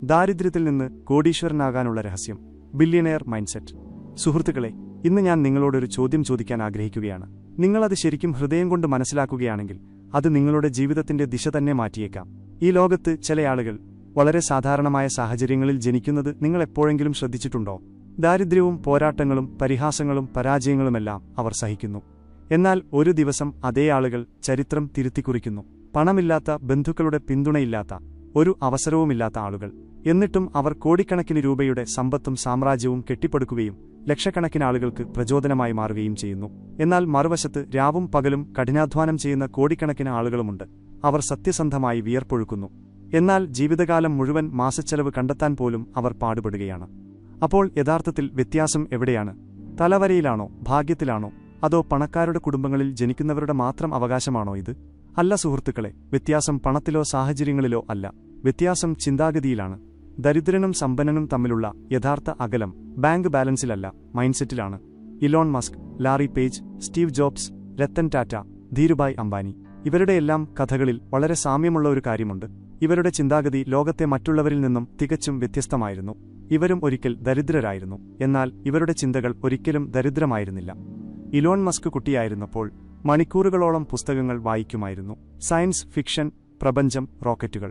ദാരിദ്ര്യത്തിൽ നിന്ന് കോടീശ്വരനാകാനുള്ള രഹസ്യം. Billionaire mindset. സുഹൃത്തുക്കളെ, ഇന്ന് ഞാൻ നിങ്ങളോടൊരു ചോദ്യം ചോദിക്കാൻ ആഗ്രഹിക്കുകയാണ്. നിങ്ങളത് ശരിക്കും ഹൃദയം കൊണ്ട് മനസ്സിലാക്കുകയാണെങ്കിൽ അത് നിങ്ങളുടെ ജീവിതത്തിന്റെ ദിശ തന്നെ മാറ്റിയേക്കാം. ഈ ലോകത്ത് ചില ആളുകൾ വളരെ സാധാരണമായ സാഹചര്യങ്ങളിൽ ജനിക്കുന്നത് നിങ്ങൾ എപ്പോഴെങ്കിലും ശ്രദ്ധിച്ചിട്ടുണ്ടോ? ദാരിദ്ര്യവും പോരാട്ടങ്ങളും പരിഹാസങ്ങളും പരാജയങ്ങളുമെല്ലാം അവർ സഹിക്കുന്നു. എന്നാൽ ഒരു ദിവസം അതേ ആളുകൾ ചരിത്രം തിരുത്തിക്കുറിക്കുന്നു. പണമില്ലാത്ത, ബന്ധുക്കളുടെ പിന്തുണയില്ലാത്ത, ഒരു അവസരവുമില്ലാത്ത ആളുകൾ. എന്നിട്ടും അവർ കോടിക്കണക്കിന് രൂപയുടെ സമ്പത്തും സാമ്രാജ്യവും കെട്ടിപ്പടുക്കുകയും ലക്ഷക്കണക്കിന് ആളുകൾക്ക് പ്രചോദനമായി മാറുകയും ചെയ്യുന്നു. എന്നാൽ മറുവശത്ത് രാവും പകലും കഠിനാധ്വാനം ചെയ്യുന്ന കോടിക്കണക്കിന് ആളുകളുമുണ്ട്. അവർ സത്യസന്ധമായി വിയർപ്പൊഴുക്കുന്നു. എന്നാൽ ജീവിതകാലം മുഴുവൻ മാസച്ചെലവ് കണ്ടെത്താൻ പോലും അവർ പാടുപെടുകയാണ്. അപ്പോൾ യഥാർത്ഥത്തിൽ വ്യത്യാസം എവിടെയാണ്? തലവരയിലാണോ? ഭാഗ്യത്തിലാണോ? അതോ പണക്കാരുടെ കുടുംബങ്ങളിൽ ജനിക്കുന്നവരുടെ മാത്രം അവകാശമാണോ ഇത്? അല്ല സുഹൃത്തുക്കളെ, വ്യത്യാസം പണത്തിലോ സാഹചര്യങ്ങളിലോ അല്ല. വ്യത്യാസം ചിന്താഗതിയിലാണ്. ദരിദ്രനും സമ്പന്നനും തമ്മിലുള്ള യഥാർത്ഥ അകലം ബാങ്ക് ബാലൻസിലല്ല, മൈൻഡ്സെറ്റിലാണ്. Elon Musk, Larry Page, Steve Jobs, Ratan Tata, Dhirubhai Ambani, ഇവരുടെയെല്ലാം കഥകളിൽ വളരെ സാമ്യമുള്ള ഒരു കാര്യമുണ്ട്. ഇവരുടെ ചിന്താഗതി ലോകത്തെ മറ്റുള്ളവരിൽ നിന്നും തികച്ചും വ്യത്യസ്തമായിരുന്നു. ഇവരും ഒരിക്കൽ ദരിദ്രരായിരുന്നു, എന്നാൽ ഇവരുടെ ചിന്തകൾ ഒരിക്കലും ദരിദ്രമായിരുന്നില്ല. ഇലോൺ മസ്ക് കുട്ടിയായിരുന്നപ്പോൾ മണിക്കൂറുകളോളം പുസ്തകങ്ങൾ വായിക്കുമായിരുന്നു. സയൻസ് ഫിക്ഷൻ, പ്രപഞ്ചം, റോക്കറ്റുകൾ.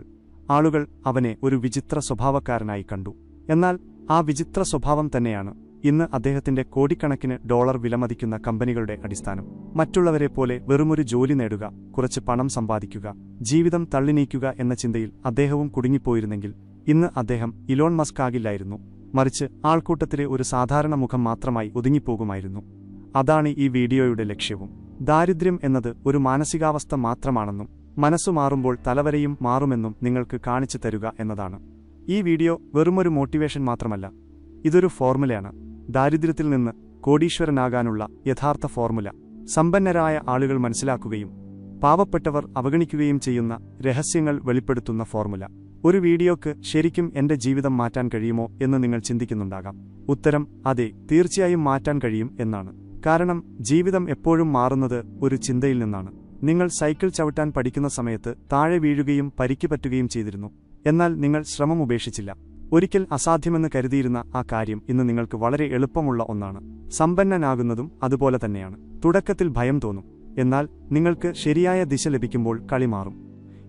ആളുകൾ അവനെ ഒരു വിചിത്ര സ്വഭാവക്കാരനായി കണ്ടു. എന്നാൽ ആ വിചിത്ര സ്വഭാവം തന്നെയാണ് ഇന്ന് അദ്ദേഹത്തിന്റെ കോടിക്കണക്കിന് ഡോളർ വിലമതിക്കുന്ന കമ്പനികളുടെ അടിസ്ഥാനം. മറ്റുള്ളവരെ പോലെ വെറുമൊരു ജോലി നേടുക, കുറച്ച് പണം സമ്പാദിക്കുക, ജീവിതം തള്ളിനീക്കുക എന്ന ചിന്തയിൽ അദ്ദേഹവും കുടുങ്ങിപ്പോയിരുന്നെങ്കിൽ ഇന്ന് അദ്ദേഹം ഇലോൺ മസ്ക് ആകില്ലായിരുന്നു. മറിച്ച് ആൾക്കൂട്ടത്തിലെ ഒരു സാധാരണ മുഖം മാത്രമായി ഒതുങ്ങിപ്പോകുമായിരുന്നു. അതാണ് ഈ വീഡിയോയുടെ ലക്ഷ്യവും. ദാരിദ്ര്യം എന്നത് ഒരു മാനസികാവസ്ഥ മാത്രമാണെന്നും മനസ്സു മാറുമ്പോൾ തലവരയും മാറുമെന്നും നിങ്ങൾക്ക് കാണിച്ചു തരുക എന്നതാണ്. ഈ വീഡിയോ വെറുമൊരു മോട്ടിവേഷൻ മാത്രമല്ല, ഇതൊരു ഫോർമുലയാണ്. ദാരിദ്ര്യത്തിൽ നിന്ന് കോടീശ്വരനാകാനുള്ള യഥാർത്ഥ ഫോർമുല. സമ്പന്നരായ ആളുകൾ മനസ്സിലാക്കുകയും പാവപ്പെട്ടവർ അവഗണിക്കുകയും ചെയ്യുന്ന രഹസ്യങ്ങൾ വെളിപ്പെടുത്തുന്ന ഫോർമുല. ഒരു വീഡിയോക്ക് ശരിക്കും എന്റെ ജീവിതം മാറ്റാൻ കഴിയുമോ എന്ന് നിങ്ങൾ ചിന്തിക്കുന്നുണ്ടാകാം. ഉത്തരം അതെ, തീർച്ചയായും മാറ്റാൻ കഴിയും എന്നാണ്. കാരണം ജീവിതം എപ്പോഴും മാറുന്നത് ഒരു ചിന്തയിൽ നിന്നാണ്. നിങ്ങൾ സൈക്കിൾ ചവിട്ടാൻ പഠിക്കുന്ന സമയത്ത് താഴെ വീഴുകയും പരിക്ക് പറ്റുകയും ചെയ്തിരുന്നു. എന്നാൽ നിങ്ങൾ ശ്രമം ഉപേക്ഷിച്ചില്ല. ഒരിക്കൽ അസാധ്യമെന്ന് കരുതിയിരുന്ന ആ കാര്യം ഇന്ന് നിങ്ങൾക്ക് വളരെ എളുപ്പമുള്ള ഒന്നാണ്. സമ്പന്നനാകുന്നതും അതുപോലെ തന്നെയാണ്. തുടക്കത്തിൽ ഭയം തോന്നും, എന്നാൽ നിങ്ങൾക്ക് ശരിയായ ദിശ ലഭിക്കുമ്പോൾ കളി മാറും.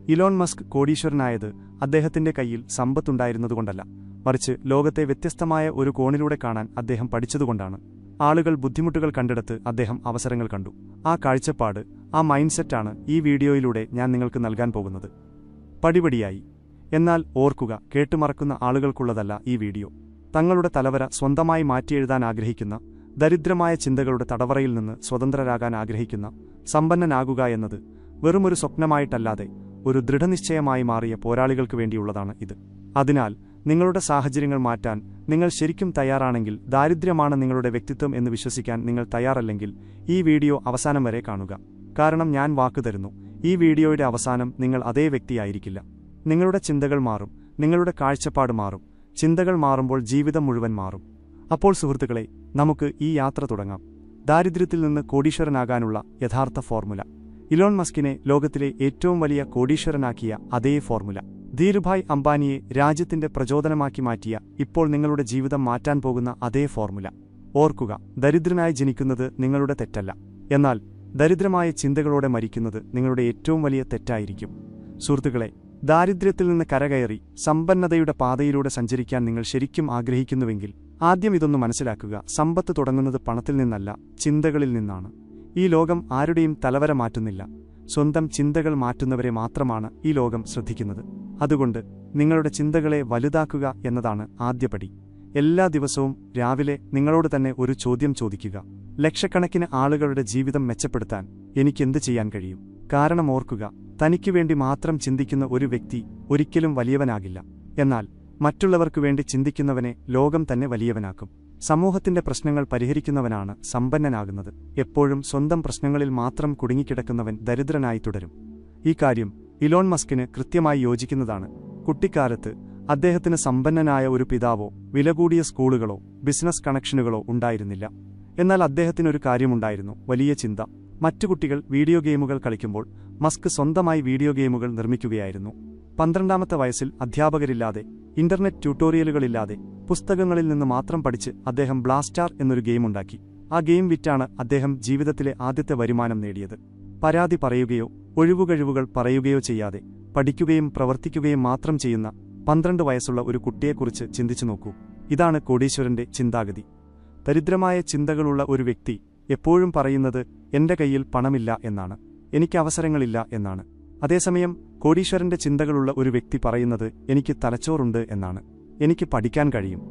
ഇലോൺ മസ്ക് കോടീശ്വരനായത് അദ്ദേഹത്തിന്റെ കയ്യിൽ സമ്പത്തുണ്ടായിരുന്നതുകൊണ്ടല്ല, മറിച്ച് ലോകത്തെ വ്യത്യസ്തമായ ഒരു കോണിലൂടെ കാണാൻ അദ്ദേഹം പഠിച്ചതുകൊണ്ടാണ്. ആളുകൾ ബുദ്ധിമുട്ടുകൾ കണ്ടെടുത്ത് അദ്ദേഹം അവസരങ്ങൾ കണ്ടു. ആ കാഴ്ചപ്പാട്, ആ മൈൻഡ്സെറ്റാണ് ഈ വീഡിയോയിലൂടെ ഞാൻ നിങ്ങൾക്ക് നൽകാൻ പോകുന്നത്, പടിപടിയായി. എന്നാൽ ഓർക്കുക, കേട്ടുമറക്കുന്ന ആളുകൾക്കുള്ളതല്ല ഈ വീഡിയോ. തങ്ങളുടെ തലവര സ്വന്തമായി മാറ്റിയെഴുതാൻ ആഗ്രഹിക്കുന്ന, ദരിദ്രമായ ചിന്തകളുടെ തടവറയിൽ നിന്ന് സ്വതന്ത്രരാകാൻ ആഗ്രഹിക്കുന്ന, സമ്പന്നനാകുക എന്നത് വെറുമൊരു സ്വപ്നമായിട്ടല്ലാതെ ഒരു ദൃഢനിശ്ചയമായി മാറിയ പോരാളികൾക്ക് വേണ്ടിയുള്ളതാണ് ഇത്. അതിനാൽ നിങ്ങളുടെ സാഹചര്യങ്ങൾ മാറ്റാൻ നിങ്ങൾ ശരിക്കും തയ്യാറാണെങ്കിൽ, ദാരിദ്ര്യമാണ് നിങ്ങളുടെ വ്യക്തിത്വം എന്ന് വിശ്വസിക്കാൻ നിങ്ങൾ തയ്യാറല്ലെങ്കിൽ ഈ വീഡിയോ അവസാനം വരെ കാണുക. കാരണം ഞാൻ വാക്ക് തരുന്നു, ഈ വീഡിയോയുടെ അവസാനം നിങ്ങൾ അതേ വ്യക്തിയായിരിക്കില്ല. നിങ്ങളുടെ ചിന്തകൾ മാറും, നിങ്ങളുടെ കാഴ്ചപ്പാട് മാറും. ചിന്തകൾ മാറുമ്പോൾ ജീവിതം മുഴുവൻ മാറും. അപ്പോൾ സുഹൃത്തുക്കളെ, നമുക്ക് ഈ യാത്ര തുടങ്ങാം. ദാരിദ്ര്യത്തിൽ നിന്ന് കോടീശ്വരനാകാനുള്ള യഥാർത്ഥ ഫോർമുല. ഇലോൺ മസ്കിനെ ലോകത്തിലെ ഏറ്റവും വലിയ കോടീശ്വരനാക്കിയ അതേ ഫോർമുല. ധീരുഭായ് അംബാനിയെ രാജ്യത്തിന്റെ പ്രചോദനമാക്കി മാറ്റിയ, ഇപ്പോൾ നിങ്ങളുടെ ജീവിതം മാറ്റാൻ പോകുന്ന അതേ ഫോർമുല. ഓർക്കുക, ദരിദ്രനായി ജനിക്കുന്നത് നിങ്ങളുടെ തെറ്റല്ല. എന്നാൽ ദരിദ്രമായ ചിന്തകളോടെ മരിക്കുന്നത് നിങ്ങളുടെ ഏറ്റവും വലിയ തെറ്റായിരിക്കും. സുഹൃത്തുക്കളെ, ദാരിദ്ര്യത്തിൽ നിന്ന് കരകയറി സമ്പന്നതയുടെ പാതയിലൂടെ സഞ്ചരിക്കാൻ നിങ്ങൾ ശരിക്കും ആഗ്രഹിക്കുന്നുവെങ്കിൽ ആദ്യം ഇതൊന്നു മനസ്സിലാക്കുക. സമ്പത്ത് തുടങ്ങുന്നത് പണത്തിൽ നിന്നല്ല, ചിന്തകളിൽ നിന്നാണ്. ഈ ലോകം ആരുടെയും തലവര മാറ്റുന്നില്ല. സ്വന്തം ചിന്തകൾ മാറ്റുന്നവരെ മാത്രമാണ് ഈ ലോകം ശ്രദ്ധിക്കുന്നത്. അതുകൊണ്ട് നിങ്ങളുടെ ചിന്തകളെ വലുതാക്കുക എന്നതാണ് ആദ്യപടി. എല്ലാ ദിവസവും രാവിലെ നിങ്ങളോട് തന്നെ ഒരു ചോദ്യം ചോദിക്കുക. ലക്ഷക്കണക്കിന് ആളുകളുടെ ജീവിതം മെച്ചപ്പെടുത്താൻ എനിക്കെന്ത് ചെയ്യാൻ കഴിയും? കാരണം ഓർക്കുക, തനിക്കുവേണ്ടി മാത്രം ചിന്തിക്കുന്ന ഒരു വ്യക്തി ഒരിക്കലും വലിയവനാകില്ല. എന്നാൽ മറ്റുള്ളവർക്കു വേണ്ടി ചിന്തിക്കുന്നവനെ ലോകം തന്നെ വലിയവനാക്കും. സമൂഹത്തിന്റെ പ്രശ്നങ്ങൾ പരിഹരിക്കുന്നവനാണ് സമ്പന്നനാകുന്നത്. എപ്പോഴും സ്വന്തം പ്രശ്നങ്ങളിൽ മാത്രം കുടുങ്ങിക്കിടക്കുന്നവൻ ദരിദ്രനായി തുടരും. ഈ കാര്യം ഇലോൺ മസ്കിന് കൃത്യമായി യോജിക്കുന്നതാണ്. കുട്ടിക്കാലത്ത് അദ്ദേഹത്തിന് സമ്പന്നനായ ഒരു പിതാവോ വിലകൂടിയ സ്കൂളുകളോ ബിസിനസ് കണക്ഷനുകളോ ഉണ്ടായിരുന്നില്ല. എന്നാൽ അദ്ദേഹത്തിനൊരു കാര്യമുണ്ടായിരുന്നു, വലിയ ചിന്ത. മറ്റു കുട്ടികൾ വീഡിയോ ഗെയിമുകൾ കളിക്കുമ്പോൾ മസ്ക് സ്വന്തമായി വീഡിയോ ഗെയിമുകൾ നിർമ്മിക്കുകയായിരുന്നു. 12ാമത്തെ വയസ്സിൽ അധ്യാപകരില്ലാതെ ഇന്റർനെറ്റ് ട്യൂട്ടോറിയലുകളില്ലാതെ പുസ്തകങ്ങളിൽ നിന്ന് മാത്രം പഠിച്ച് അദ്ദേഹം ബ്ലാസ്റ്റാർ എന്നൊരു ഗെയിമുണ്ടാക്കി. ആ ഗെയിം വിറ്റാണ് അദ്ദേഹം ജീവിതത്തിലെ ആദ്യത്തെ വരുമാനം നേടിയത്. പരാതി പറയുകയോ ഒഴിവുകഴിവുകൾ പറയുകയോ ചെയ്യാതെ പഠിക്കുകയും പ്രവർത്തിക്കുകയും മാത്രം ചെയ്യുന്ന 12 വയസ്സുള്ള ഒരു കുട്ടിയെക്കുറിച്ച് ചിന്തിച്ചു നോക്കൂ. ഇതാണ് കോടീശ്വരന്റെ ചിന്താഗതി. ദരിദ്രമായ ചിന്തകളുള്ള ഒരു വ്യക്തി എപ്പോഴും പറയുന്നത് എന്റെ കയ്യിൽ പണമില്ല എന്നാണ്, എനിക്ക് അവസരങ്ങളില്ല എന്നാണ്. അതേസമയം കോടീശ്വരന്റെ ചിന്തകളുള്ള ഒരു വ്യക്തി പറയുന്നത് എനിക്ക് തലച്ചോറുണ്ട് എന്നാണ്, എനിക്ക് പഠിക്കാൻ കഴിയും,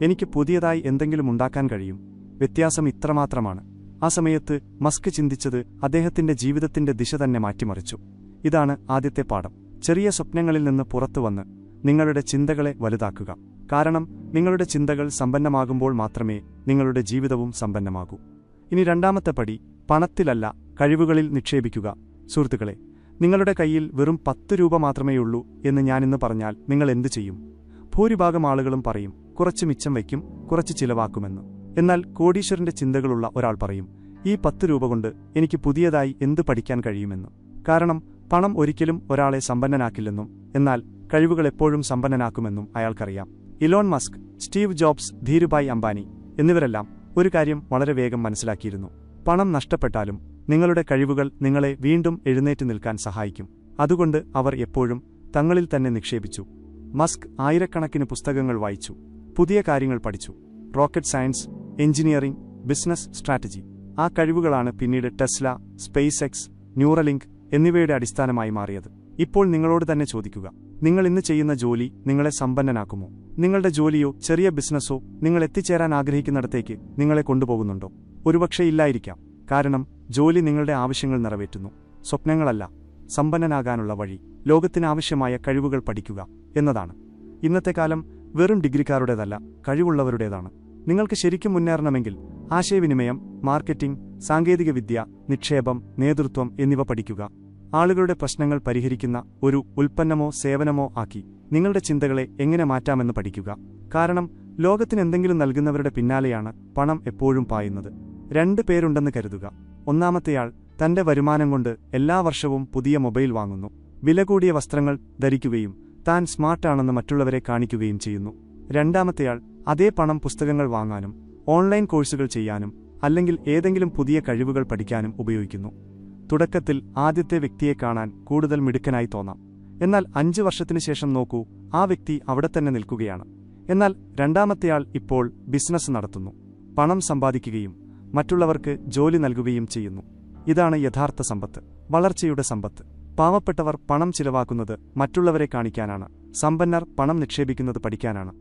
എനിക്ക് പുതിയതായി എന്തെങ്കിലും ഉണ്ടാക്കാൻ കഴിയും. വ്യത്യാസം ഇത്രമാത്രമാണ്. ആ സമയത്ത് മസ്ക് ചിന്തിച്ചത് അദ്ദേഹത്തിന്റെ ജീവിതത്തിന്റെ ദിശ തന്നെ മാറ്റിമറിച്ചു. ഇതാണ് ആദ്യത്തെ പാഠം. ചെറിയ സ്വപ്നങ്ങളിൽ നിന്ന് പുറത്തുവന്ന് നിങ്ങളുടെ ചിന്തകളെ വലുതാക്കുക. കാരണം നിങ്ങളുടെ ചിന്തകൾ സമ്പന്നമാകുമ്പോൾ മാത്രമേ നിങ്ങളുടെ ജീവിതവും സമ്പന്നമാകൂ. ഇനി രണ്ടാമത്തെ പടി, പണത്തിലല്ല കഴിവുകളിൽ നിക്ഷേപിക്കുക. സുഹൃത്തുക്കളെ, നിങ്ങളുടെ കയ്യിൽ വെറും 10 രൂപ മാത്രമേയുള്ളൂ എന്ന് ഞാനിന്ന് പറഞ്ഞാൽ നിങ്ങൾ എന്തു ചെയ്യും? ഭൂരിഭാഗം ആളുകളും പറയും കുറച്ച് മിച്ചം വയ്ക്കും, കുറച്ച് ചിലവാക്കുമെന്ന്. എന്നാൽ കോടീശ്വരന്റെ ചിന്തകളുള്ള ഒരാൾ പറയും ഈ 10 രൂപ കൊണ്ട് എനിക്ക് പുതിയതായി എന്ത് പഠിക്കാൻ കഴിയുമെന്ന്. കാരണം പണം ഒരിക്കലും ഒരാളെ സമ്പന്നനാക്കില്ലെന്നും എന്നാൽ കഴിവുകൾ എപ്പോഴും സമ്പന്നനാക്കുമെന്നും അയാൾക്കറിയാം. Elon Musk, Steve Jobs, Dhirubhai Ambani എന്നിവരെല്ലാം ഒരു കാര്യം വളരെ വേഗം മനസ്സിലാക്കിയിരുന്നു. പണം നഷ്ടപ്പെട്ടാലും നിങ്ങളുടെ കഴിവുകൾ നിങ്ങളെ വീണ്ടും എഴുന്നേറ്റ് നിൽക്കാൻ സഹായിക്കും. അതുകൊണ്ട് അവർ എപ്പോഴും തങ്ങളിൽ തന്നെ നിക്ഷേപിച്ചു. മസ്ക് ആയിരക്കണക്കിന് പുസ്തകങ്ങൾ വായിച്ചു, പുതിയ കാര്യങ്ങൾ പഠിച്ചു. Rocket science, engineering, business strategy. ആ കഴിവുകളാണ് പിന്നീട് ടെസ്ല, സ്പേസ് എക്സ്, ന്യൂറലിങ്ക് എന്നിവയുടെ അടിസ്ഥാനമായി മാറിയത്. ഇപ്പോൾ നിങ്ങളോട് തന്നെ ചോദിക്കുക, നിങ്ങൾ ഇന്ന് ചെയ്യുന്ന ജോലി നിങ്ങളെ സമ്പന്നനാക്കുമോ? നിങ്ങളുടെ ജോലിയോ ചെറിയ ബിസിനസ്സോ നിങ്ങൾ എത്തിച്ചേരാൻ ആഗ്രഹിക്കുന്നിടത്തേക്ക് നിങ്ങളെ കൊണ്ടുപോകുന്നുണ്ടോ? ഒരുപക്ഷെ ഇല്ലായിരിക്കാം. കാരണം ജോലി നിങ്ങളുടെ ആവശ്യങ്ങൾ നിറവേറ്റുന്നു, സ്വപ്നങ്ങളല്ല. സമ്പന്നനാകാനുള്ള വഴി ലോകത്തിനാവശ്യമായ കഴിവുകൾ പഠിക്കുക എന്നതാണ്. ഇന്നത്തെ കാലം വെറും ഡിഗ്രിക്കാരുടേതല്ല, കഴിവുള്ളവരുടേതാണ്. നിങ്ങൾക്ക് ശരിക്കും മുന്നേറണമെങ്കിൽ ആശയവിനിമയം, മാർക്കറ്റിംഗ്, സാങ്കേതികവിദ്യ, നിക്ഷേപം, നേതൃത്വം എന്നിവ പഠിക്കുക. ആളുകളുടെ പ്രശ്നങ്ങൾ പരിഹരിക്കുന്ന ഒരു ഉൽപ്പന്നമോ സേവനമോ ആക്കി നിങ്ങളുടെ ചിന്തകളെ എങ്ങനെ മാറ്റാമെന്ന് പഠിക്കുക. കാരണം ലോകത്തിന് എന്തെങ്കിലും നൽകുന്നവരുടെ പിന്നാലെയാണ് പണം എപ്പോഴും പായുന്നത്. 2 പേരുണ്ടെന്ന് കരുതുക. ഒന്നാമത്തെയാൾ തന്റെ വരുമാനം കൊണ്ട് എല്ലാ വർഷവും പുതിയ മൊബൈൽ വാങ്ങുന്നു, വില കൂടിയ വസ്ത്രങ്ങൾ ധരിക്കുകയും താൻ സ്മാർട്ടാണെന്ന് മറ്റുള്ളവരെ കാണിക്കുകയും ചെയ്യുന്നു. രണ്ടാമത്തെയാൾ അതേ പണം പുസ്തകങ്ങൾ വാങ്ങാനും ഓൺലൈൻ കോഴ്സുകൾ ചെയ്യാനും അല്ലെങ്കിൽ ഏതെങ്കിലും പുതിയ കഴിവുകൾ പഠിക്കാനും ഉപയോഗിക്കുന്നു. തുടക്കത്തിൽ ആദ്യത്തെ വ്യക്തിയെ കാണാൻ കൂടുതൽ മിടുക്കനായി തോന്നാം. എന്നാൽ 5 വർഷത്തിനു ശേഷം നോക്കൂ, ആ വ്യക്തി അവിടെ തന്നെ നിൽക്കുകയാണ്. എന്നാൽ രണ്ടാമത്തെയാൾ ഇപ്പോൾ ബിസിനസ് നടത്തുന്നു, പണം സമ്പാദിക്കുകയും മറ്റുള്ളവർക്ക് ജോലി നൽകുകയും ചെയ്യുന്നു. ഇതാണ് യഥാർത്ഥ സമ്പത്ത്, വളർച്ചയുടെ സമ്പത്ത്. പാവപ്പെട്ടവർ പണം ചിലവാക്കുന്നത് മറ്റുള്ളവരെ കാണിക്കാനാണ്, സമ്പന്നർ പണം നിക്ഷേപിക്കുന്നത് പഠിക്കാനാണ്.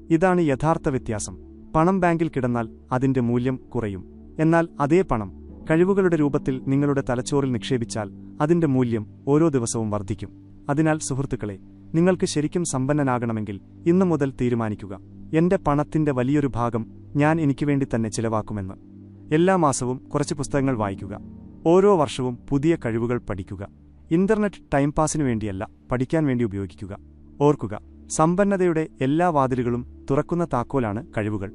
ഇതാണ് യഥാർത്ഥ വ്യത്യാസം. പണം ബാങ്കിൽ കിടന്നാൽ അതിന്റെ മൂല്യം കുറയും. എന്നാൽ അതേ പണം കഴിവുകളുടെ രൂപത്തിൽ നിങ്ങളുടെ തലച്ചോറിൽ നിക്ഷേപിച്ചാൽ അതിന്റെ മൂല്യം ഓരോ ദിവസവും വർദ്ധിക്കും. അതിനാൽ സുഹൃത്തുക്കളെ, നിങ്ങൾക്ക് ശരിക്കും സമ്പന്നനാകണമെങ്കിൽ ഇന്നു മുതൽ തീരുമാനിക്കുക, എന്റെ പണത്തിന്റെ വലിയൊരു ഭാഗം ഞാൻ എനിക്കുവേണ്ടി തന്നെ ചിലവാക്കുമെന്ന്. എല്ലാ മാസവും കുറച്ച് പുസ്തകങ്ങൾ വായിക്കുക, ഓരോ വർഷവും പുതിയ കഴിവുകൾ പഠിക്കുക. ഇന്റർനെറ്റ് ടൈം പാസിനു വേണ്ടിയല്ല, പഠിക്കാൻ വേണ്ടി ഉപയോഗിക്കുക. ഓർക്കുക, സമ്പന്നതയുടെ എല്ലാ വാതിലുകളും തുറക്കുന്ന താക്കോലാണ് കഴിവുകൾ.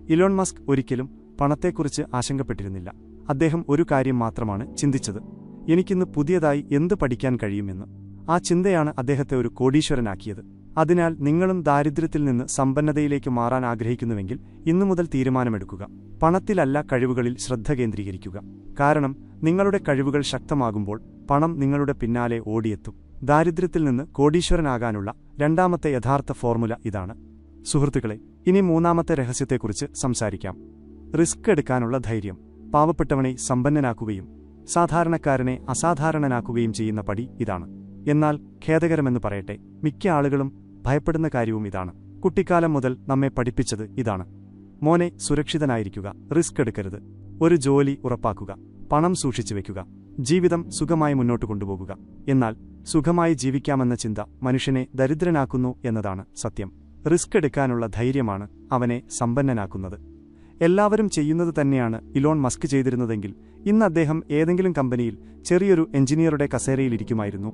ഇലോൺ മസ്ക് ഒരിക്കലും പണത്തെക്കുറിച്ച് ആശങ്കപ്പെട്ടിരുന്നില്ല. അദ്ദേഹം ഒരു കാര്യം മാത്രമാണ് ചിന്തിച്ചത്, എനിക്കിന്ന് പുതിയതായി എന്ത് പഠിക്കാൻ കഴിയുമെന്ന്. ആ ചിന്തയാണ് അദ്ദേഹത്തെ ഒരു കോടീശ്വരനാക്കിയത്. അതിനാൽ നിങ്ങളും ദാരിദ്ര്യത്തിൽ നിന്ന് സമ്പന്നതയിലേക്ക് മാറാൻ ആഗ്രഹിക്കുന്നുവെങ്കിൽ ഇന്നു മുതൽ തീരുമാനമെടുക്കുക, പണത്തിലല്ല കഴിവുകളിൽ ശ്രദ്ധ കേന്ദ്രീകരിക്കുക. കാരണം നിങ്ങളുടെ കഴിവുകൾ ശക്തമാകുമ്പോൾ പണം നിങ്ങളുടെ പിന്നാലെ ഓടിയെത്തും. ദാരിദ്ര്യത്തിൽ നിന്ന് കോടീശ്വരനാകാനുള്ള രണ്ടാമത്തെ യഥാർത്ഥ ഫോർമുല ഇതാണ്. സുഹൃത്തുക്കളെ, ഇനി മൂന്നാമത്തെ രഹസ്യത്തെക്കുറിച്ച് സംസാരിക്കാം. റിസ്ക് എടുക്കാനുള്ള ധൈര്യം. പാവപ്പെട്ടവനെ സമ്പന്നനാക്കുകയും സാധാരണക്കാരനെ അസാധാരണനാക്കുകയും ചെയ്യുന്ന പടി ഇതാണ്. എന്നാൽ ഖേദകരമെന്ന് പറയട്ടെ, മിക്ക ആളുകളും ഭയപ്പെടുന്ന കാര്യവും ഇതാണ്. കുട്ടിക്കാലം മുതൽ നമ്മെ പഠിപ്പിച്ചത് ഇതാണ്: മോനെ, സുരക്ഷിതനായിരിക്കുക, റിസ്ക് എടുക്കരുത്, ഒരു ജോലി ഉറപ്പാക്കുക, പണം സൂക്ഷിച്ചു വെക്കുക, ജീവിതം സുഖമായി മുന്നോട്ട് കൊണ്ടുപോകുക. എന്നാൽ സുഖമായി ജീവിക്കാമെന്ന ചിന്ത മനുഷ്യനെ ദരിദ്രനാക്കുന്നു എന്നതാണ് സത്യം. റിസ്ക് എടുക്കാനുള്ള ധൈര്യമാണ് അവനെ സമ്പന്നനാക്കുന്നത്. എല്ലാവരും ചെയ്യുന്നത് തന്നെയാണ് ഇലോൺ മസ്ക് ചെയ്തിരുന്നതെങ്കിൽ ഇന്ന് അദ്ദേഹം ഏതെങ്കിലും കമ്പനിയിൽ ചെറിയൊരു എഞ്ചിനീയറുടെ കസേരയിലിരിക്കുമായിരുന്നു.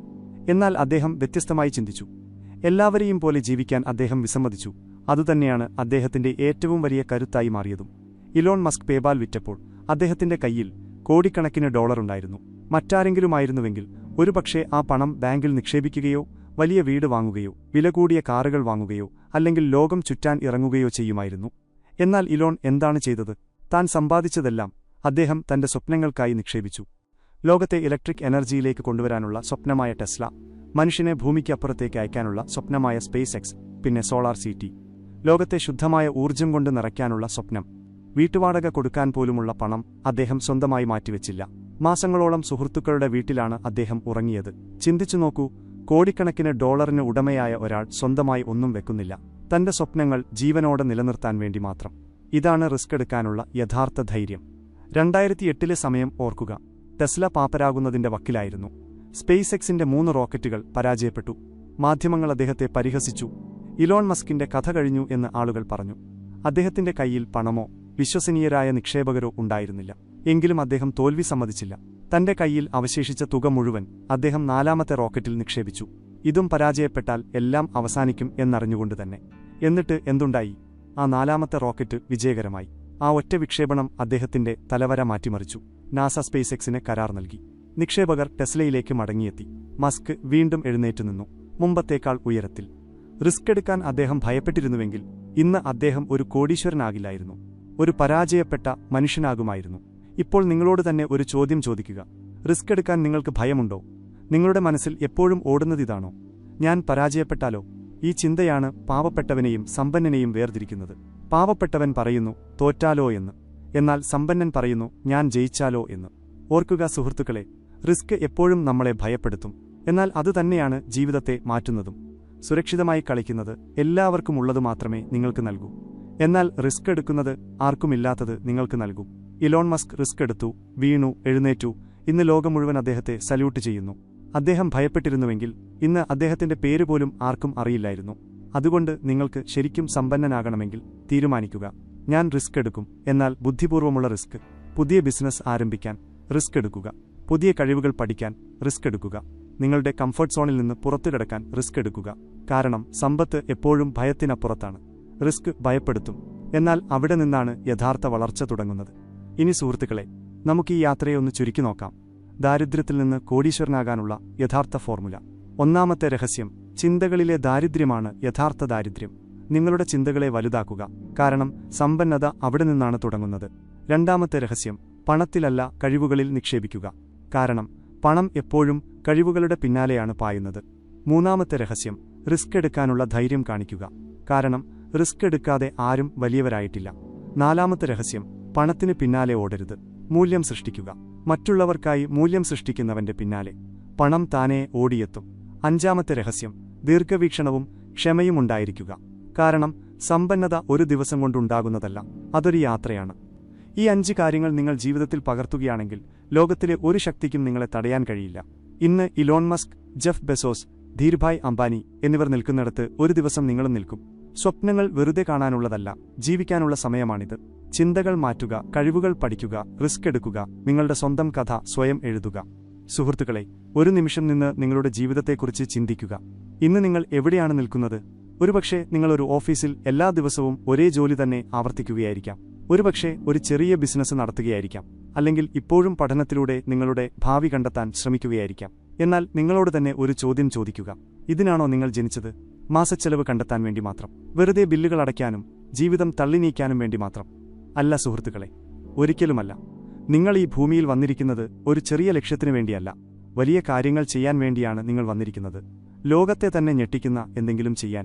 എന്നാൽ അദ്ദേഹം വ്യത്യസ്തമായി ചിന്തിച്ചു. എല്ലാവരെയും പോലെ ജീവിക്കാൻ അദ്ദേഹം വിസമ്മതിച്ചു. അതുതന്നെയാണ് അദ്ദേഹത്തിന്റെ ഏറ്റവും വലിയ കരുത്തായി മാറിയതും. ഇലോൺ മസ്ക് പേപാൽ വിറ്റപ്പോൾ അദ്ദേഹത്തിന്റെ കയ്യിൽ കോടിക്കണക്കിന് ഡോളർ ഉണ്ടായിരുന്നു. മറ്റാരെങ്കിലുമായിരുന്നുവെങ്കിൽ ഒരുപക്ഷെ ആ പണം ബാങ്കിൽ നിക്ഷേപിക്കുകയോ വലിയ വീട് വാങ്ങുകയോ വില കൂടിയ കാറുകൾ വാങ്ങുകയോ അല്ലെങ്കിൽ ലോകം ചുറ്റാൻ ഇറങ്ങുകയോ ചെയ്യുമായിരുന്നു. എന്നാൽ ഇലോൺ എന്താണ് ചെയ്തത്? താൻ സമ്പാദിച്ചതെല്ലാം അദ്ദേഹം തന്റെ സ്വപ്നങ്ങൾക്കായി നിക്ഷേപിച്ചു. ലോകത്തെ ഇലക്ട്രിക് എനർജിയിലേക്ക് കൊണ്ടുവരാനുള്ള സ്വപ്നമായ ടെസ്ല, മനുഷ്യനെ ഭൂമിക്കപ്പുറത്തേക്ക് അയക്കാനുള്ള സ്വപ്നമായ സ്പേസ് എക്സ്, പിന്നെ സോളാർ സിറ്റി, ലോകത്തെ ശുദ്ധമായ ഊർജ്ജം കൊണ്ട് നിറയ്ക്കാനുള്ള സ്വപ്നം. വീട്ടുവാടക കൊടുക്കാൻ പോലുമുള്ള പണം അദ്ദേഹം സ്വന്തമായി മാറ്റിവെച്ചില്ല. മാസങ്ങളോളം സുഹൃത്തുക്കളുടെ വീട്ടിലാണ് അദ്ദേഹം ഉറങ്ങിയത്. ചിന്തിച്ചു നോക്കൂ, കോടിക്കണക്കിന് ഡോളറിന് ഉടമയായ ഒരാൾ സ്വന്തമായി ഒന്നും വെക്കുന്നില്ല, തന്റെ സ്വപ്നങ്ങൾ ജീവനോടെ നിലനിർത്താൻ വേണ്ടി മാത്രം. ഇതാണ് റിസ്ക് എടുക്കാനുള്ള യഥാർത്ഥ ധൈര്യം. 2008 സമയം ഓർക്കുക. ടെസ്ല പാപ്പരാകുന്നതിന്റെ വക്കിലായിരുന്നു. സ്പേസ് എക്സിന്റെ 3 റോക്കറ്റുകൾ പരാജയപ്പെട്ടു. മാധ്യമങ്ങൾ അദ്ദേഹത്തെ പരിഹസിച്ചു. ഇലോൺ മസ്കിന്റെ കഥ കഴിഞ്ഞു എന്ന് ആളുകൾ പറഞ്ഞു. അദ്ദേഹത്തിന്റെ കയ്യിൽ പണമോ വിശ്വസനീയരായ നിക്ഷേപകരോ ഉണ്ടായിരുന്നില്ല. എങ്കിലും അദ്ദേഹം തോൽവി സമ്മതിച്ചില്ല. തന്റെ കയ്യിൽ അവശേഷിച്ച തുക മുഴുവൻ അദ്ദേഹം 4ാമത്തെ റോക്കറ്റിൽ നിക്ഷേപിച്ചു. ഇതും പരാജയപ്പെട്ടാൽ എല്ലാം അവസാനിക്കും എന്നറിഞ്ഞുകൊണ്ട് തന്നെ. എന്നിട്ട് എന്തുണ്ടായി? ആ 4ാമത്തെ റോക്കറ്റ് വിജയകരമായി. ആ ഒറ്റ വിക്ഷേപണം അദ്ദേഹത്തിന്റെ തലവര മാറ്റിമറിച്ചു. നാസ സ്പേസ് എക്സിന് കരാർ നൽകി. നിക്ഷേപകർ ടെസ്ലയിലേക്ക് മടങ്ങിയെത്തി. മസ്ക് വീണ്ടും എഴുന്നേറ്റുനിന്നു, മുമ്പത്തേക്കാൾ ഉയരത്തിൽ. റിസ്ക് എടുക്കാൻ അദ്ദേഹം ഭയപ്പെട്ടിരുന്നുവെങ്കിൽ ഇന്ന് അദ്ദേഹം ഒരു കോടീശ്വരനാകില്ലായിരുന്നു, ഒരു പരാജയപ്പെട്ട മനുഷ്യനാകുമായിരുന്നു. ഇപ്പോൾ നിങ്ങളോട് തന്നെ ഒരു ചോദ്യം ചോദിക്കുക. റിസ്ക് എടുക്കാൻ നിങ്ങൾക്ക് ഭയമുണ്ടോ? നിങ്ങളുടെ മനസ്സിൽ എപ്പോഴും ഓടുന്നതിതാണോ, ഞാൻ പരാജയപ്പെട്ടാലോ? ഈ ചിന്തയാണ് പാവപ്പെട്ടവനെയും സമ്പന്നനെയും വേർതിരിക്കുന്നത്. പാവപ്പെട്ടവൻ പറയുന്നു തോറ്റാലോ എന്ന്, എന്നാൽ സമ്പന്നൻ പറയുന്നു ഞാൻ ജയിച്ചാലോ എന്ന്. ഓർക്കുക സുഹൃത്തുക്കളെ, റിസ്ക് എപ്പോഴും നമ്മളെ ഭയപ്പെടുത്തും, എന്നാൽ അതുതന്നെയാണ് ജീവിതത്തെ മാറ്റുന്നതും. സുരക്ഷിതമായി കളിക്കുന്നത് എല്ലാവർക്കുമുള്ളത് മാത്രമേ നിങ്ങൾക്ക് നൽകൂ, എന്നാൽ റിസ്ക് എടുക്കുന്നത് ആർക്കുമില്ലാത്തത് നിങ്ങൾക്ക് നൽകൂ. ഇലോൺ മസ്ക് റിസ്ക് എടുത്തു, വീണു, എഴുന്നേറ്റു. ഇന്ന് ലോകം മുഴുവൻ അദ്ദേഹത്തെ സല്യൂട്ട് ചെയ്യുന്നു. അദ്ദേഹം ഭയപ്പെട്ടിരുന്നുവെങ്കിൽ ഇന്ന് അദ്ദേഹത്തിന്റെ പേര് പോലും ആർക്കും അറിയില്ലായിരുന്നു. അതുകൊണ്ട് നിങ്ങൾക്ക് ശരിക്കും സമ്പന്നനാകണമെങ്കിൽ തീരുമാനിക്കുക, ഞാൻ റിസ്ക് എടുക്കും, എന്നാൽ ബുദ്ധിപൂർവ്വമുള്ള റിസ്ക്. പുതിയ ബിസിനസ് ആരംഭിക്കാൻ റിസ്ക് എടുക്കുക, പുതിയ കഴിവുകൾ പഠിക്കാൻ റിസ്ക് എടുക്കുക, നിങ്ങളുടെ കംഫർട്ട് സോണിൽ നിന്ന് പുറത്തുകിടക്കാൻ റിസ്ക് എടുക്കുക. കാരണം സമ്പത്ത് എപ്പോഴും ഭയത്തിനപ്പുറത്താണ്. റിസ്ക് ഭയപ്പെടുത്തും, എന്നാൽ അവിടെ നിന്നാണ് യഥാർത്ഥ വളർച്ച തുടങ്ങുന്നത്. ഇനി സുഹൃത്തുക്കളെ, നമുക്ക് ഈ യാത്രയെ ഒന്ന് ചുരുക്കി നോക്കാം. ദാരിദ്ര്യത്തിൽ നിന്ന് കോടീശ്വരനാകാനുള്ള യഥാർത്ഥ ഫോർമുല. 1ാമത്തെ രഹസ്യം, ചിന്തകളിലെ ദാരിദ്ര്യമാണ് യഥാർത്ഥ ദാരിദ്ര്യം. നിങ്ങളുടെ ചിന്തകളെ വലുതാക്കുക, കാരണം സമ്പന്നത അവിടെ നിന്നാണ് തുടങ്ങുന്നത്. 2ാമത്തെ രഹസ്യം, പണത്തിലല്ല കഴിവുകളിൽ നിക്ഷേപിക്കുക, കാരണം പണം എപ്പോഴും കഴിവുകളുടെ പിന്നാലെയാണ് പായുന്നത്. 3ാമത്തെ രഹസ്യം, റിസ്ക് എടുക്കാനുള്ള ധൈര്യം കാണിക്കുക, കാരണം റിസ്ക് എടുക്കാതെ ആരും വലിയവരായിട്ടില്ല. 4ാമത്തെ രഹസ്യം, പണത്തിന് പിന്നാലെ ഓടരുത്, മൂല്യം സൃഷ്ടിക്കുക. മറ്റുള്ളവർക്കായി മൂല്യം സൃഷ്ടിക്കുന്നവന്റെ പിന്നാലെ പണം താനേ ഓടിയെത്തും. 5ാമത്തെ രഹസ്യം, ദീർഘവീക്ഷണവും ക്ഷമയും ഉണ്ടായിരിക്കുക, കാരണം സമ്പന്നത ഒരു ദിവസം കൊണ്ടുണ്ടാകുന്നതല്ല, അതൊരു യാത്രയാണ്. ഈ 5 കാര്യങ്ങൾ നിങ്ങൾ ജീവിതത്തിൽ പകർത്തുകയാണെങ്കിൽ ലോകത്തിലെ ഒരു ശക്തിക്കും നിങ്ങളെ തടയാൻ കഴിയില്ല. ഇന്ന് Elon Musk, Jeff Bezos, Dhirubhai Ambani എന്നിവർ നിൽക്കുന്നിടത്ത് ഒരു ദിവസം നിങ്ങളും നിൽക്കും. സ്വപ്നങ്ങൾ വെറുതെ കാണാനുള്ളതല്ല, ജീവിക്കാനുള്ള സമയമാണിത്. ചിന്തകൾ മാറ്റുക, കഴിവുകൾ പഠിക്കുക, റിസ്ക് എടുക്കുക, നിങ്ങളുടെ സ്വന്തം കഥ സ്വയം എഴുതുക. സുഹൃത്തുക്കളെ, ഒരു നിമിഷം നിന്ന് നിങ്ങളുടെ ജീവിതത്തെക്കുറിച്ച് ചിന്തിക്കുക. ഇന്ന് നിങ്ങൾ എവിടെയാണ് നിൽക്കുന്നത്? ഒരുപക്ഷെ നിങ്ങൾ ഒരു ഓഫീസിൽ എല്ലാ ദിവസവും ഒരേ ജോലി തന്നെ ആവർത്തിക്കുകയായിരിക്കാം. ഒരുപക്ഷെ ഒരു ചെറിയ ബിസിനസ് നടത്തുകയായിരിക്കാം, അല്ലെങ്കിൽ ഇപ്പോഴും പഠനത്തിലൂടെ നിങ്ങളുടെ ഭാവി കണ്ടെത്താൻ ശ്രമിക്കുകയായിരിക്കാം. എന്നാൽ നിങ്ങളോട് തന്നെ ഒരു ചോദ്യം ചോദിക്കുക, ഇതിനാണോ നിങ്ങൾ ജനിച്ചത്? മാസച്ചെലവ് കണ്ടെത്താൻ വേണ്ടി മാത്രം, വെറുതെ ബില്ലുകൾ അടയ്ക്കാനും ജീവിതം തള്ളി നീക്കാനും വേണ്ടി മാത്രം? അല്ല സുഹൃത്തുക്കളെ, ഒരിക്കലുമല്ല. നിങ്ങൾ ഈ ഭൂമിയിൽ വന്നിരിക്കുന്നത് ഒരു ചെറിയ ലക്ഷ്യത്തിനു വേണ്ടിയല്ല, വലിയ കാര്യങ്ങൾ ചെയ്യാൻ വേണ്ടിയാണ് നിങ്ങൾ വന്നിരിക്കുന്നത്. ലോകത്തെ തന്നെ ഞെട്ടിക്കുന്ന എന്തെങ്കിലും ചെയ്യാൻ,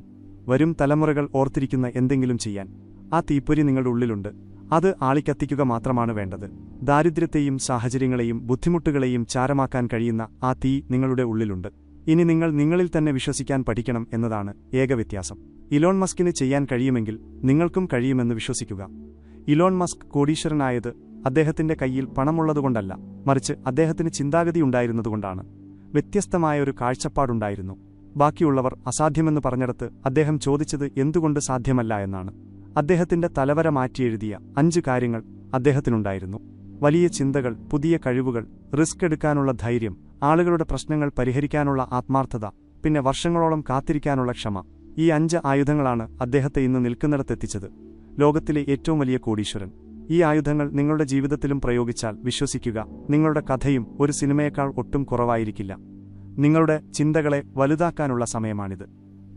വരും തലമുറകൾ ഓർത്തിരിക്കുന്ന എന്തെങ്കിലും ചെയ്യാൻ. ആ തീപ്പൊരി നിങ്ങളുടെ ഉള്ളിലുണ്ട്, അത് ആളിക്കത്തിക്കുക മാത്രമാണ് വേണ്ടത്. ദാരിദ്ര്യത്തെയും സാഹചര്യങ്ങളെയും ബുദ്ധിമുട്ടുകളെയും ചാരമാക്കാൻ കഴിയുന്ന ആ തീ നിങ്ങളുടെ ഉള്ളിലുണ്ട്. ഇനി നിങ്ങൾ നിങ്ങളിൽ തന്നെ വിശ്വസിക്കാൻ പഠിക്കണം എന്നതാണ് ഏക വ്യത്യാസം. ഇലോൺ മസ്കിന് ചെയ്യാൻ കഴിയുമെങ്കിൽ നിങ്ങൾക്കും കഴിയുമെന്ന് വിശ്വസിക്കുക. ഇലോൺ മസ്ക് കോടീശ്വരനായത് അദ്ദേഹത്തിന്റെ കയ്യിൽ പണമുള്ളതുകൊണ്ടല്ല, മറിച്ച് അദ്ദേഹത്തിന് ചിന്താഗതിയുണ്ടായിരുന്നതുകൊണ്ടാണ്. വ്യത്യസ്തമായ ഒരു കാഴ്ചപ്പാടുണ്ടായിരുന്നു. ബാക്കിയുള്ളവർ അസാധ്യമെന്ന് പറഞ്ഞിടത്ത് അദ്ദേഹം ചോദിച്ചത് എന്തുകൊണ്ട് സാധ്യമല്ല എന്നാണ്. അദ്ദേഹത്തിന്റെ തലവര മാറ്റിയെഴുതിയ 5 കാര്യങ്ങൾ അദ്ദേഹത്തിനുണ്ടായിരുന്നു. വലിയ ചിന്തകൾ, പുതിയ കഴിവുകൾ, റിസ്ക് എടുക്കാനുള്ള ധൈര്യം, ആളുകളുടെ പ്രശ്നങ്ങൾ പരിഹരിക്കാനുള്ള ആത്മാർത്ഥത, പിന്നെ വർഷങ്ങളോളം കാത്തിരിക്കാനുള്ള ക്ഷമ. ഈ 5 ആയുധങ്ങളാണ് അദ്ദേഹത്തെ ഇന്ന് നിൽക്കുന്നിടത്തെത്തിച്ചത്. ലോകത്തിലെ ഏറ്റവും വലിയ കോടീശ്വരൻ. ഈ ആയുധങ്ങൾ നിങ്ങളുടെ ജീവിതത്തിലും പ്രയോഗിച്ചാൽ വിശ്വസിക്കുക, നിങ്ങളുടെ കഥയും ഒരു സിനിമയേക്കാൾ ഒട്ടും കുറവായിരിക്കില്ല. നിങ്ങളുടെ ചിന്തകളെ വലുതാക്കാനുള്ള സമയമാണിത്.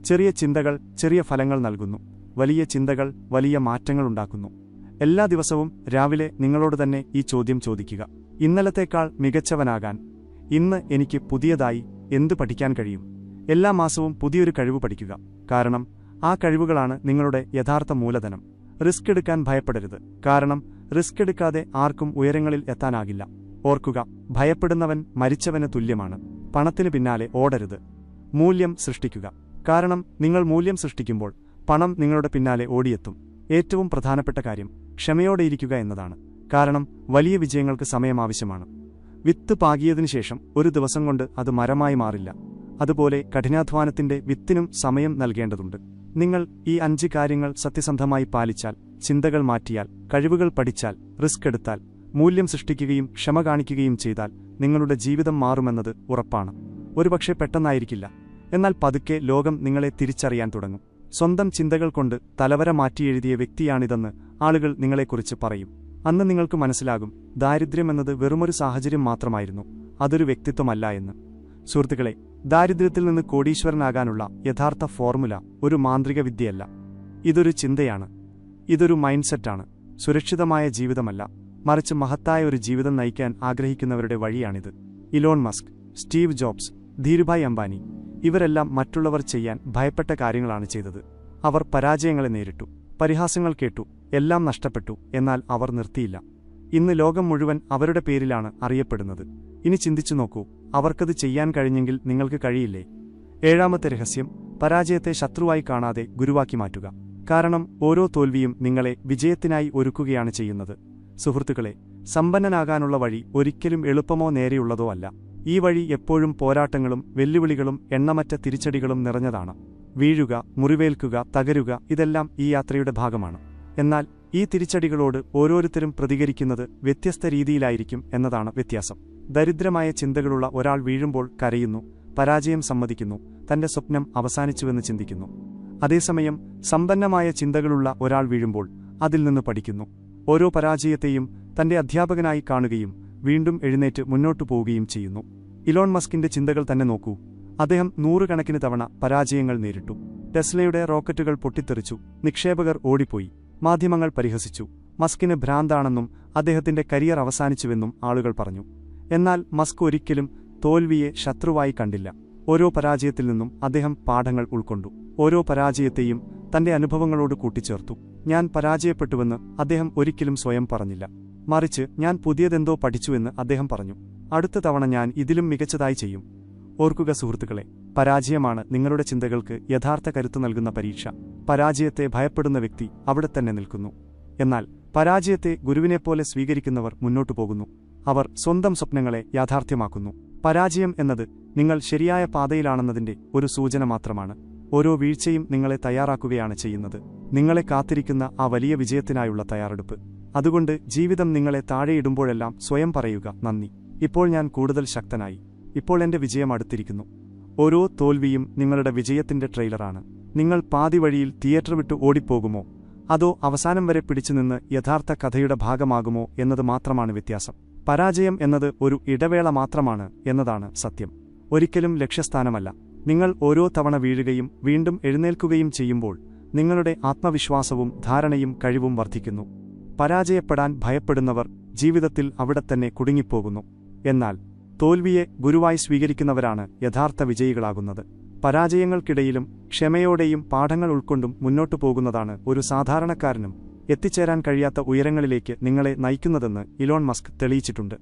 ചെറിയ ചിന്തകൾ ചെറിയ ഫലങ്ങൾ നൽകുന്നു. വലിയ ചിന്തകൾ വലിയ മാറ്റങ്ങളുണ്ടാക്കുന്നു. എല്ലാ ദിവസവും രാവിലെ നിങ്ങളോട് തന്നെ ഈ ചോദ്യം ചോദിക്കുക: ഇന്നലത്തേക്കാൾ മികച്ചവനാകാൻ ഇന്ന് എനിക്ക് പുതിയതായി എന്തു പഠിക്കാൻ കഴിയും? എല്ലാ മാസവും പുതിയൊരു കഴിവ് പഠിക്കുക. കാരണം ആ കഴിവുകളാണ് നിങ്ങളുടെ യഥാർത്ഥ മൂലധനം. റിസ്ക് എടുക്കാൻ ഭയപ്പെടരുത്. കാരണം റിസ്ക് എടുക്കാതെ ആർക്കും ഉയരങ്ങളിൽ എത്താനാകില്ല. ഓർക്കുക, ഭയപ്പെടുന്നവൻ മരിച്ചവന് തുല്യമാണ്. പണത്തിന് പിന്നാലെ ഓടരുത്. മൂല്യം സൃഷ്ടിക്കുക. കാരണം നിങ്ങൾ മൂല്യം സൃഷ്ടിക്കുമ്പോൾ പണം നിങ്ങളുടെ പിന്നാലെ ഓടിയെത്തും. ഏറ്റവും പ്രധാനപ്പെട്ട കാര്യം ക്ഷമയോടെയിരിക്കുക എന്നതാണ്. കാരണം വലിയ വിജയങ്ങൾക്ക് സമയം ആവശ്യമാണ്. വിത്ത് പാകിയതിനുശേഷം ഒരു ദിവസം കൊണ്ട് അത് മരമായി മാറില്ല. അതുപോലെ കഠിനാധ്വാനത്തിന്റെ വിത്തിനും സമയം നൽകേണ്ടതുണ്ട്. നിങ്ങൾ ഈ 5 കാര്യങ്ങൾ സത്യസന്ധമായി പാലിച്ചാൽ, ചിന്തകൾ മാറ്റിയാൽ, കഴിവുകൾ പഠിച്ചാൽ, റിസ്ക് എടുത്താൽ, മൂല്യം സൃഷ്ടിക്കുകയും ക്ഷമ കാണിക്കുകയും ചെയ്താൽ നിങ്ങളുടെ ജീവിതം മാറുമെന്നത് ഉറപ്പാണ്. ഒരുപക്ഷെ പെട്ടെന്നായിരിക്കില്ല, എന്നാൽ പതുക്കെ ലോകം നിങ്ങളെ തിരിച്ചറിയാൻ തുടങ്ങും. സ്വന്തം ചിന്തകൾ കൊണ്ട് തലവര മാറ്റിയെഴുതിയ വ്യക്തിയാണിതെന്ന് ആളുകൾ നിങ്ങളെക്കുറിച്ച് പറയും. അന്ന് നിങ്ങൾക്ക് മനസ്സിലാകും, ദാരിദ്ര്യമെന്നത് വെറുമൊരു സാഹചര്യം മാത്രമായിരുന്നു, അതൊരു വ്യക്തിത്വമല്ല എന്ന്. സുഹൃത്തുക്കളെ, ദാരിദ്ര്യത്തിൽ നിന്ന് കോടീശ്വരനാകാനുള്ള യഥാർത്ഥ ഫോർമുല ഒരു മാന്ത്രിക വിദ്യയല്ല. ഇതൊരു ചിന്തയാണ്. ഇതൊരു മൈൻഡ് സെറ്റാണ്. സുരക്ഷിതമായ ജീവിതമല്ല, മറിച്ച് മഹത്തായ ഒരു ജീവിതം നയിക്കാൻ ആഗ്രഹിക്കുന്നവരുടെ വഴിയാണിത്. Elon Musk, Steve Jobs, Dhirubhai Ambani ഇവരെല്ലാം മറ്റുള്ളവർ ചെയ്യാൻ ഭയപ്പെട്ട കാര്യങ്ങളാണ് ചെയ്തത്. അവർ പരാജയങ്ങളെ നേരിട്ടു, പരിഹാസങ്ങൾ കേട്ടു, എല്ലാം നഷ്ടപ്പെട്ടു. എന്നാൽ അവർ നിർത്തിയില്ല. ഇന്ന് ലോകം മുഴുവൻ അവരുടെ പേരിലാണ് അറിയപ്പെടുന്നത്. ഇനി ചിന്തിച്ചു നോക്കൂ, അവർക്കത് ചെയ്യാൻ കഴിഞ്ഞെങ്കിൽ നിങ്ങൾക്ക് കഴിയില്ലേ? 7ാമത്തെ രഹസ്യം: പരാജയത്തെ ശത്രുവായി കാണാതെ ഗുരുവാക്കി മാറ്റുക. കാരണം ഓരോ തോൽവിയും നിങ്ങളെ വിജയത്തിനായി ഒരുക്കുകയാണ് ചെയ്യുന്നത്. സുഹൃത്തുക്കളെ, സമ്പന്നനാകാനുള്ള വഴി ഒരിക്കലും എളുപ്പമോ നേരെയുള്ളതോ അല്ല. ഈ വഴി എപ്പോഴും പോരാട്ടങ്ങളും വെല്ലുവിളികളും എണ്ണമറ്റ തിരിച്ചടികളും നിറഞ്ഞതാണ്. വീഴുക, മുറിവേൽക്കുക, തകരുക, ഇതെല്ലാം ഈ യാത്രയുടെ ഭാഗമാണ്. എന്നാൽ ഈ തിരിച്ചടികളോട് ഓരോരുത്തരും പ്രതികരിക്കുന്നത് വ്യത്യസ്ത രീതിയിലായിരിക്കും എന്നതാണ് വ്യത്യാസം. ദരിദ്രമായ ചിന്തകളുള്ള ഒരാൾ വീഴുമ്പോൾ കരയുന്നു, പരാജയം സമ്മതിക്കുന്നു, തന്റെ സ്വപ്നം അവസാനിച്ചുവെന്ന് ചിന്തിക്കുന്നു. അതേസമയം സമ്പന്നമായ ചിന്തകളുള്ള ഒരാൾ വീഴുമ്പോൾ അതിൽ നിന്ന് പഠിക്കുന്നു, ഓരോ പരാജയത്തെയും തന്റെ അധ്യാപകനായി കാണുകയും വീണ്ടും എഴുന്നേറ്റ് മുന്നോട്ടു പോവുകയും ചെയ്യുന്നു. ഇലോൺ മസ്കിന്റെ ചിന്തകൾ തന്നെ നോക്കൂ. അദ്ദേഹം 100 കണക്കിന് തവണ പരാജയങ്ങൾ നേരിട്ടു. ടെസ്ലയുടെ റോക്കറ്റുകൾ പൊട്ടിത്തെറിച്ചു, നിക്ഷേപകർ ഓടിപ്പോയി, മാധ്യമങ്ങൾ പരിഹസിച്ചു. മസ്കിന് ഭ്രാന്താണെന്നും അദ്ദേഹത്തിന്റെ കരിയർ അവസാനിച്ചുവെന്നും ആളുകൾ പറഞ്ഞു. എന്നാൽ മസ്ക് ഒരിക്കലും തോൽവിയെ ശത്രുവായി കണ്ടില്ല. ഓരോ പരാജയത്തിൽ നിന്നും അദ്ദേഹം പാഠങ്ങൾ ഉൾക്കൊണ്ടു. ഓരോ പരാജയത്തെയും തന്റെ അനുഭവങ്ങളോട് കൂട്ടിച്ചേർത്തു. ഞാൻ പരാജയപ്പെട്ടുവെന്ന് അദ്ദേഹം ഒരിക്കലും സ്വയം പറഞ്ഞില്ല. മറിച്ച് ഞാൻ പുതിയതെന്തോ പഠിച്ചുവെന്ന് അദ്ദേഹം പറഞ്ഞു. അടുത്ത തവണ ഞാൻ ഇതിലും മികച്ചതായി ചെയ്യും. ഓർക്കുക സുഹൃത്തുക്കളെ, പരാജയമാണ് നിങ്ങളുടെ ചിന്തകൾക്ക് യഥാർത്ഥ കരുത്തു നൽകുന്ന പരീക്ഷ. പരാജയത്തെ ഭയപ്പെടുന്ന വ്യക്തി അവിടെ തന്നെ നിൽക്കുന്നു. എന്നാൽ പരാജയത്തെ ഗുരുവിനെപ്പോലെ സ്വീകരിക്കുന്നവർ മുന്നോട്ടു പോകുന്നു. അവർ സ്വന്തം സ്വപ്നങ്ങളെ യാഥാർത്ഥ്യമാക്കുന്നു. പരാജയം എന്നത് നിങ്ങൾ ശരിയായ പാതയിലാണെന്നതിന്റെ ഒരു സൂചന മാത്രമാണ്. ഓരോ വീഴ്ചയും നിങ്ങളെ തയ്യാറാക്കുകയാണ് ചെയ്യുന്നത്. നിങ്ങളെ കാത്തിരിക്കുന്ന ആ വലിയ വിജയത്തിനായുള്ള തയ്യാറെടുപ്പ്. അതുകൊണ്ട് ജീവിതം നിങ്ങളെ താഴെയിടുമ്പോഴെല്ലാം സ്വയം പറയുക, നന്ദി, ഇപ്പോൾ ഞാൻ കൂടുതൽ ശക്തനായി, ഇപ്പോൾ എന്റെ വിജയം അടുത്തിരിക്കുന്നു. ഓരോ തോൽവിയും നിങ്ങളുടെ വിജയത്തിന്റെ ട്രെയിലറാണ്. നിങ്ങൾ പാതി വഴിയിൽ തിയേറ്റർ വിട്ട് ഓടിപ്പോകുമോ, അതോ അവസാനം വരെ പിടിച്ചുനിന്ന് യഥാർത്ഥ കഥയുടെ ഭാഗമാകുമോ എന്നത് മാത്രമാണ് വ്യത്യാസം. പരാജയം എന്നത് ഒരു ഇടവേള മാത്രമാണ് എന്നതാണ് സത്യം, ഒരിക്കലും ലക്ഷ്യസ്ഥാനമല്ല. നിങ്ങൾ ഓരോ തവണ വീഴുകയും വീണ്ടും എഴുന്നേൽക്കുകയും ചെയ്യുമ്പോൾ നിങ്ങളുടെ ആത്മവിശ്വാസവും ധാരണയും കഴിവും വർദ്ധിക്കുന്നു. പരാജയപ്പെടാൻ ഭയപ്പെടുന്നവർ ജീവിതത്തിൽ അവിടെത്തന്നെ കുടുങ്ങിപ്പോകുന്നു. എന്നാൽ തോൽവിയെ ഗുരുവായി സ്വീകരിക്കുന്നവരാണ് യഥാർത്ഥ വിജയികളാകുന്നത്. പരാജയങ്ങൾക്കിടയിലും ക്ഷമയോടെയും പാഠങ്ങൾ ഉൾക്കൊണ്ടും മുന്നോട്ടു പോകുന്നതാണ് ഒരു സാധാരണക്കാരനും എത്തിച്ചേരാൻ കഴിയാത്ത ഉയരങ്ങളിലേക്ക് നിങ്ങളെ നയിക്കുന്നതെന്ന് ഇലോൺ മസ്ക് തെളിയിച്ചിട്ടുണ്ട്.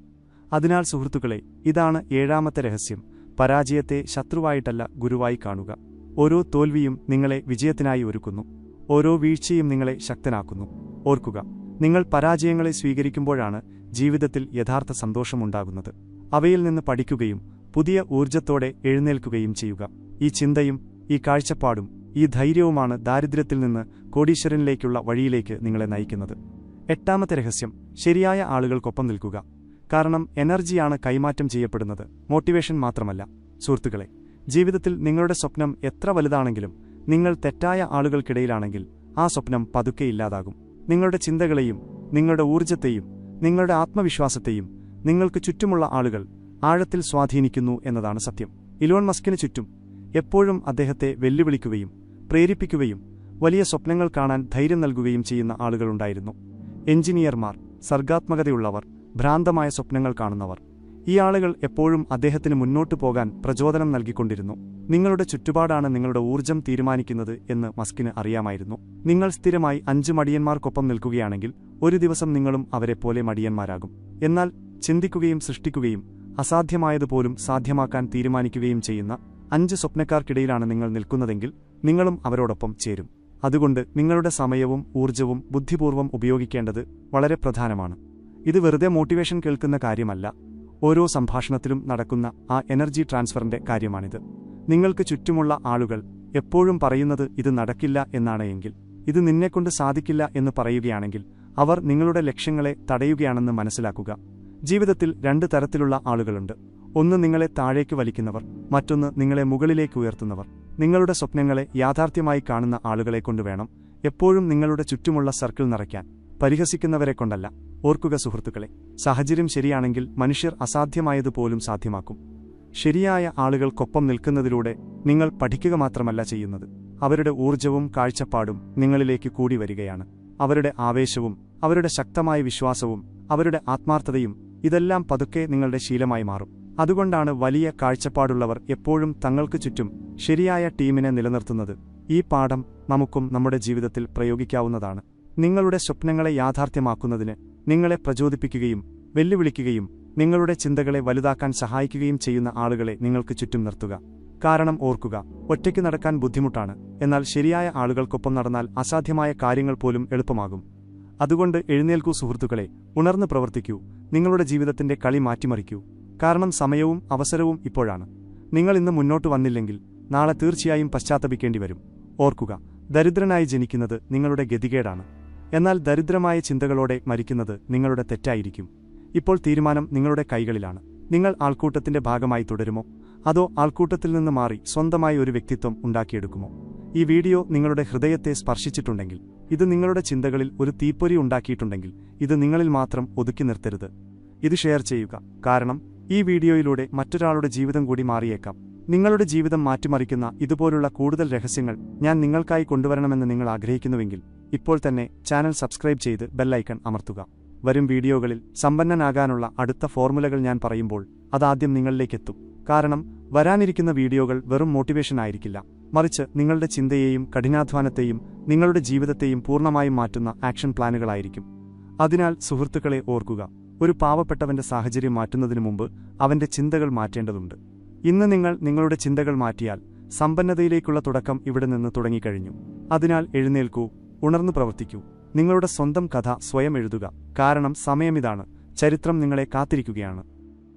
അതിനാൽ സുഹൃത്തുക്കളെ, ഇതാണ് 7ാമത്തെ രഹസ്യം: പരാജയത്തെ ശത്രുവായിട്ടല്ല ഗുരുവായി കാണുക. ഓരോ തോൽവിയും നിങ്ങളെ വിജയത്തിനായി ഒരുക്കുന്നു. ഓരോ വീഴ്ചയും നിങ്ങളെ ശക്തനാക്കുന്നു. ഓർക്കുക, നിങ്ങൾ പരാജയങ്ങളെ സ്വീകരിക്കുമ്പോഴാണ് ജീവിതത്തിൽ യഥാർത്ഥ സന്തോഷമുണ്ടാകുന്നത്. അവയിൽ നിന്ന് പഠിക്കുകയും പുതിയ ഊർജ്ജത്തോടെ എഴുന്നേൽക്കുകയും ചെയ്യുക. ഈ ചിന്തയും ഈ കാഴ്ചപ്പാടും ഈ ധൈര്യവുമാണ് ദാരിദ്ര്യത്തിൽ നിന്ന് കോടീശ്വരനിലേക്കുള്ള വഴിയിലേക്ക് നിങ്ങളെ നയിക്കുന്നത്. 8ാമത്തെ രഹസ്യം: ശരിയായ ആളുകൾക്കൊപ്പം നിൽക്കുക. കാരണം എനർജിയാണ് കൈമാറ്റം ചെയ്യപ്പെടുന്നത്, മോട്ടിവേഷൻ മാത്രമല്ല. സുഹൃത്തുക്കളെ, ജീവിതത്തിൽ നിങ്ങളുടെ സ്വപ്നം എത്ര വലുതാണെങ്കിലും നിങ്ങൾ തെറ്റായ ആളുകൾക്കിടയിലാണെങ്കിൽ ആ സ്വപ്നം പതുക്കെ ഇല്ലാതാകും. നിങ്ങളുടെ ചിന്തകളെയും നിങ്ങളുടെ ഊർജ്ജത്തെയും നിങ്ങളുടെ ആത്മവിശ്വാസത്തെയും നിങ്ങൾക്ക് ചുറ്റുമുള്ള ആളുകൾ ആഴത്തിൽ സ്വാധീനിക്കുന്നു എന്നതാണ് സത്യം. ഇലോൺ മസ്കിന് ചുറ്റും എപ്പോഴും അദ്ദേഹത്തെ വെല്ലുവിളിക്കുകയും പ്രേരിപ്പിക്കുകയും വലിയ സ്വപ്നങ്ങൾ കാണാൻ ധൈര്യം നൽകുകയും ചെയ്യുന്ന ആളുകളുണ്ടായിരുന്നു. എഞ്ചിനീയർമാർ, സർഗാത്മകതയുള്ളവർ, ഭ്രാന്തമായ സ്വപ്നങ്ങൾ കാണുന്നവർ. ഈ ആളുകൾ എപ്പോഴും അദ്ദേഹത്തിന് മുന്നോട്ടു പോകാൻ പ്രചോദനം നൽകിക്കൊണ്ടിരുന്നു. നിങ്ങളുടെ ചുറ്റുപാടാണ് നിങ്ങളുടെ ഊർജ്ജം തീരുമാനിക്കുന്നത് എന്ന് മസ്കിന് അറിയാമായിരുന്നു. നിങ്ങൾ സ്ഥിരമായി 5 മടിയന്മാർക്കൊപ്പം നിൽക്കുകയാണെങ്കിൽ ഒരു ദിവസം നിങ്ങളും അവരെപ്പോലെ മടിയന്മാരാകും. എന്നാൽ ചിന്തിക്കുകയും സൃഷ്ടിക്കുകയും അസാധ്യമായതുപോലും സാധ്യമാക്കാൻ തീരുമാനിക്കുകയും ചെയ്യുന്ന 5 സ്വപ്നക്കാർക്കിടയിലാണ് നിങ്ങൾ നിൽക്കുന്നതെങ്കിൽ നിങ്ങളും അവരോടൊപ്പം ചേരും. അതുകൊണ്ട് നിങ്ങളുടെ സമയവും ഊർജ്ജവും ബുദ്ധിപൂർവ്വം ഉപയോഗിക്കേണ്ടത് വളരെ പ്രധാനമാണ്. ഇത് വെറുതെ മോട്ടിവേഷൻ കേൾക്കുന്ന കാര്യമല്ല. ഓരോ സംഭാഷണത്തിലും നടക്കുന്ന ആ എനർജി ട്രാൻസ്ഫറിന്റെ കാര്യമാണിത്. നിങ്ങൾക്ക് ചുറ്റുമുള്ള ആളുകൾ എപ്പോഴും പറയുന്നത് ഇത് നടക്കില്ല എന്നാണ് എങ്കിൽ, ഇത് നിന്നെക്കൊണ്ട് സാധിക്കില്ല എന്ന് പറയുകയാണെങ്കിൽ അവർ നിങ്ങളുടെ ലക്ഷ്യങ്ങളെ തടയുകയാണെന്ന് മനസ്സിലാക്കുക. ജീവിതത്തിൽ 2 തരത്തിലുള്ള ആളുകളുണ്ട്. ഒന്ന് നിങ്ങളെ താഴേക്ക് വലിക്കുന്നവർ, മറ്റൊന്ന് നിങ്ങളെ മുകളിലേക്ക് ഉയർത്തുന്നവർ. നിങ്ങളുടെ സ്വപ്നങ്ങളെ യാഥാർത്ഥ്യമായി കാണുന്ന ആളുകളെക്കൊണ്ട് വേണം എപ്പോഴും നിങ്ങളുടെ ചുറ്റുമുള്ള സർക്കിൾ നിറയ്ക്കാൻ, പരിഹസിക്കുന്നവരെക്കൊണ്ടല്ല. ഓർക്കുക സുഹൃത്തുക്കളെ, സാഹചര്യം ശരിയാണെങ്കിൽ മനുഷ്യർ അസാധ്യമായതുപോലും സാധ്യമാക്കും. ശരിയായ ആളുകൾക്കൊപ്പം നിൽക്കുന്നതിലൂടെ നിങ്ങൾ പഠിക്കുക മാത്രമല്ല ചെയ്യുന്നത്, അവരുടെ ഊർജ്ജവും കാഴ്ചപ്പാടും നിങ്ങളിലേക്ക് കൂടി വരികയാണ്. അവരുടെ ആവേശവും അവരുടെ ശക്തമായ വിശ്വാസവും അവരുടെ ആത്മാർത്ഥതയും ഇതെല്ലാം പതുക്കെ നിങ്ങളുടെ ശീലമായി മാറും. അതുകൊണ്ടാണ് വലിയ കാഴ്ചപ്പാടുള്ളവർ എപ്പോഴും തങ്ങൾക്ക് ചുറ്റും ശരിയായ ടീമിനെ നിലനിർത്തുന്നത്. ഈ പാഠം നമുക്കും നമ്മുടെ ജീവിതത്തിൽ പ്രയോഗിക്കാവുന്നതാണ്. നിങ്ങളുടെ സ്വപ്നങ്ങളെ യാഥാർത്ഥ്യമാക്കുന്നതിന് നിങ്ങളെ പ്രചോദിപ്പിക്കുകയും വെല്ലുവിളിക്കുകയും നിങ്ങളുടെ ചിന്തകളെ വലുതാക്കാൻ സഹായിക്കുകയും ചെയ്യുന്ന ആളുകളെ നിങ്ങൾക്ക് ചുറ്റും നിർത്തുക. കാരണം ഓർക്കുക, ഒറ്റയ്ക്ക് നടക്കാൻ ബുദ്ധിമുട്ടാണ്, എന്നാൽ ശരിയായ ആളുകൾക്കൊപ്പം നടന്നാൽ അസാധ്യമായ കാര്യങ്ങൾ പോലും എളുപ്പമാകും. അതുകൊണ്ട് എഴുന്നേൽക്കൂ സുഹൃത്തുക്കളെ, ഉണർന്ന് പ്രവർത്തിക്കൂ, നിങ്ങളുടെ ജീവിതത്തിന്റെ കളി മാറ്റിമറിക്കൂ. കാരണം സമയവും അവസരവും ഇപ്പോഴാണ്. നിങ്ങൾ ഇന്ന് മുന്നോട്ട് വന്നില്ലെങ്കിൽ നാളെ തീർച്ചയായും പശ്ചാത്തപിക്കേണ്ടി വരും. ഓർക്കുക, ദരിദ്രനായി ജനിക്കുന്നത് നിങ്ങളുടെ ഗതികേടാണ്, എന്നാൽ ദരിദ്രമായ ചിന്തകളോടെ മരിക്കുന്നത് നിങ്ങളുടെ തെറ്റായിരിക്കും. ഇപ്പോൾ തീരുമാനം നിങ്ങളുടെ കൈകളിലാണ്. നിങ്ങൾ ആൾക്കൂട്ടത്തിന്റെ ഭാഗമായി തുടരുമോ, അതോ ആൾക്കൂട്ടത്തിൽ നിന്ന് മാറി സ്വന്തമായി ഒരു വ്യക്തിത്വം ഉണ്ടാക്കിയെടുക്കുമോ? ഈ വീഡിയോ നിങ്ങളുടെ ഹൃദയത്തെ സ്പർശിച്ചിട്ടുണ്ടെങ്കിൽ, ഇത് നിങ്ങളുടെ ചിന്തകളിൽ ഒരു തീപ്പൊരി ഉണ്ടാക്കിയിട്ടുണ്ടെങ്കിൽ, ഇത് നിങ്ങളിൽ മാത്രം ഒതുക്കി നിർത്തരുത്. ഇത് ഷെയർ ചെയ്യുക. കാരണം ഈ വീഡിയോയിലൂടെ മറ്റൊരാളുടെ ജീവിതം കൂടി മാറിയേക്കാം. നിങ്ങളുടെ ജീവിതം മാറ്റിമറിക്കുന്ന ഇതുപോലുള്ള കൂടുതൽ രഹസ്യങ്ങൾ ഞാൻ നിങ്ങൾക്കായി കൊണ്ടുവരണമെന്ന് നിങ്ങൾ ആഗ്രഹിക്കുന്നുവെങ്കിൽ ഇപ്പോൾ തന്നെ ചാനൽ സബ്സ്ക്രൈബ് ചെയ്ത് ബെല്ലൈക്കൺ അമർത്തുക. വരും വീഡിയോകളിൽ സമ്പന്നനാകാനുള്ള അടുത്ത ഫോർമുലകൾ ഞാൻ പറയുമ്പോൾ അതാദ്യം നിങ്ങളിലേക്കെത്തും. കാരണം വരാനിരിക്കുന്ന വീഡിയോകൾ വെറും മോട്ടിവേഷൻ ആയിരിക്കില്ല, മറിച്ച് നിങ്ങളുടെ ചിന്തയെയും കഠിനാധ്വാനത്തെയും നിങ്ങളുടെ ജീവിതത്തെയും പൂർണ്ണമായും മാറ്റുന്ന ആക്ഷൻ പ്ലാനുകളായിരിക്കും. അതിനാൽ സുഹൃത്തുക്കളെ ഓർക്കുക, ഒരു പാവപ്പെട്ടവന്റെ സാഹചര്യം മാറ്റുന്നതിനു മുമ്പ് അവന്റെ ചിന്തകൾ മാറ്റേണ്ടതുണ്ട്. ഇന്ന് നിങ്ങൾ നിങ്ങളുടെ ചിന്തകൾ മാറ്റിയാൽ സമ്പന്നതയിലേക്കുള്ള തുടക്കം ഇവിടെ നിന്ന് തുടങ്ങിക്കഴിഞ്ഞു. അതിനാൽ എഴുന്നേൽക്കൂ, ഉണർന്നു പ്രവർത്തിക്കൂ. നിങ്ങളുടെ സ്വന്തം കഥ സ്വയം എഴുതുക. കാരണം സമയമിതാണ്, ചരിത്രം നിങ്ങളെ കാത്തിരിക്കുകയാണ്.